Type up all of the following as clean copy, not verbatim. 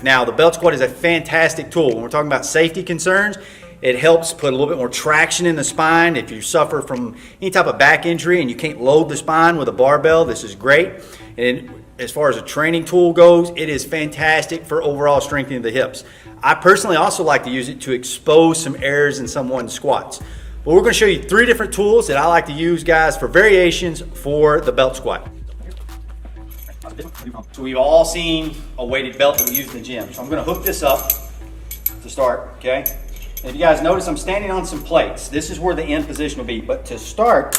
Now, the belt squat is a fantastic tool. When we're talking about safety concerns, it helps put a little bit more traction in the spine. If you suffer from any type of back injury and you can't load the spine with a barbell, this is great. And as far as a training tool goes, it is fantastic for overall strengthening the hips. I personally also like to use it to expose some errors in someone's squats. But we're going to show you 3 different tools that I like to use, guys, for variations for the belt squat. So we've all seen a weighted belt that we use in the gym. So I'm going to hook this up to start, okay? And if you guys notice, I'm standing on some plates. This is where the end position will be. But to start,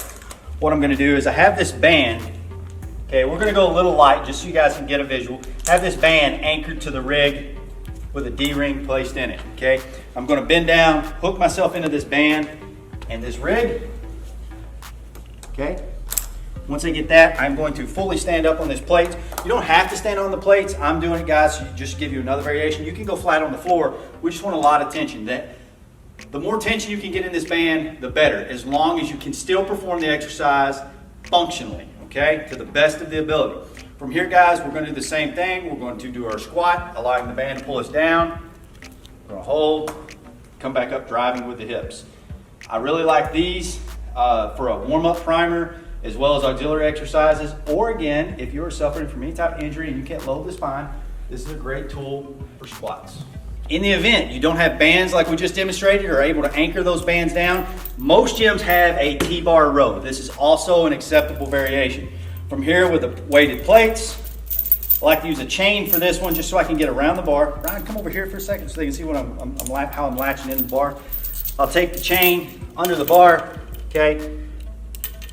what I'm going to do is I have this band. Okay, we're going to go a little light just so you guys can get a visual. I have this band anchored to the rig with a D-ring placed in it, okay? I'm going to bend down, hook myself into this band and this rig, okay? Once I get that, I'm going to fully stand up on this plate. You don't have to stand on the plates. I'm doing it, guys, so just to give you another variation. You can go flat on the floor. We just want a lot of tension. The more tension you can get in this band, the better, as long as you can still perform the exercise functionally, okay, to the best of the ability. From here, guys, we're going to do the same thing. We're going to do our squat, allowing the band to pull us down. We're going to hold, come back up, driving with the hips. I really like these for a warm-up primer, as well as auxiliary exercises, or again, if you're suffering from any type of injury and you can't load the spine, this is a great tool for squats. In the event you don't have bands like we just demonstrated or are able to anchor those bands down, most gyms have a T-bar row. This is also an acceptable variation. From here with the weighted plates, I like to use a chain for this one just so I can get around the bar. Ryan, come over here for a second so they can see what how I'm latching into the bar. I'll take the chain under the bar, okay?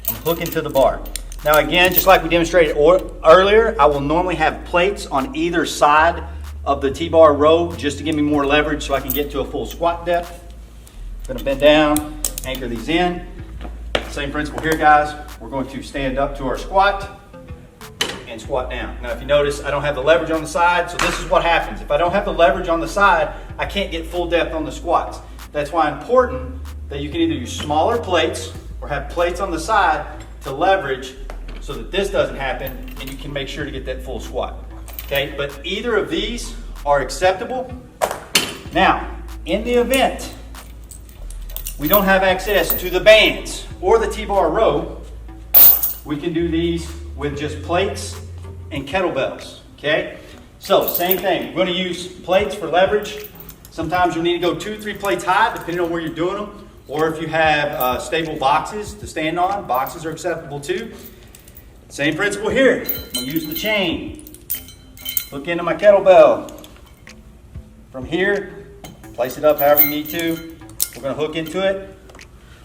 I'm hooking to the bar. Now again, just like we demonstrated earlier, I will normally have plates on either side of the T-bar row just to give me more leverage so I can get to a full squat depth. I'm gonna bend down, anchor these in. Same principle here, guys. We're going to stand up to our squat and squat down. Now if you notice, I don't have the leverage on the side, so this is what happens. If I don't have the leverage on the side, I can't get full depth on the squats. That's why it's important that you can either use smaller plates or have plates on the side to leverage so that this doesn't happen and you can make sure to get that full squat. Okay, but either of these are acceptable. Now, in the event we don't have access to the bands or the T-bar row, we can do these with just plates and kettlebells, okay? So, same thing, we're gonna use plates for leverage. Sometimes you'll need to go 2 or 3 plates high depending on where you're doing them. Or if you have stable boxes to stand on, boxes are acceptable too. Same principle here. I'm gonna use the chain, hook into my kettlebell. From here, place it up however you need to. We're gonna hook into it.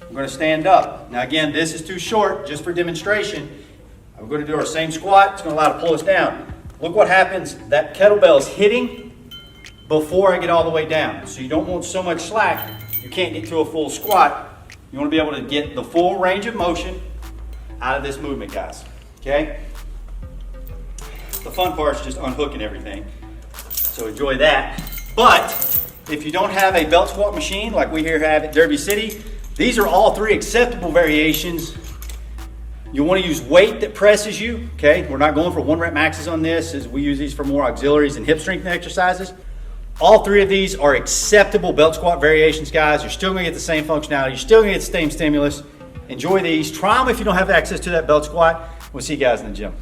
We're gonna stand up. Now again, this is too short just for demonstration. We're gonna do our same squat. It's gonna allow to pull us down. Look what happens. That kettlebell is hitting before I get all the way down. So you don't want so much slack. You can't get to a full squat. You want to be able to get the full range of motion out of this movement, guys, okay? The fun part is just unhooking everything, so enjoy that. But if you don't have a belt squat machine like we here have at Derby City, these are all 3 acceptable variations. You want to use weight that presses you, okay? We're not going for 1 rep maxes on this, as we use these for more auxiliaries and hip strength exercises. All 3 of these are acceptable belt squat variations, guys. You're still gonna get the same functionality. You're still gonna get the same stimulus. Enjoy these. Try them if you don't have access to that belt squat. We'll see you guys in the gym.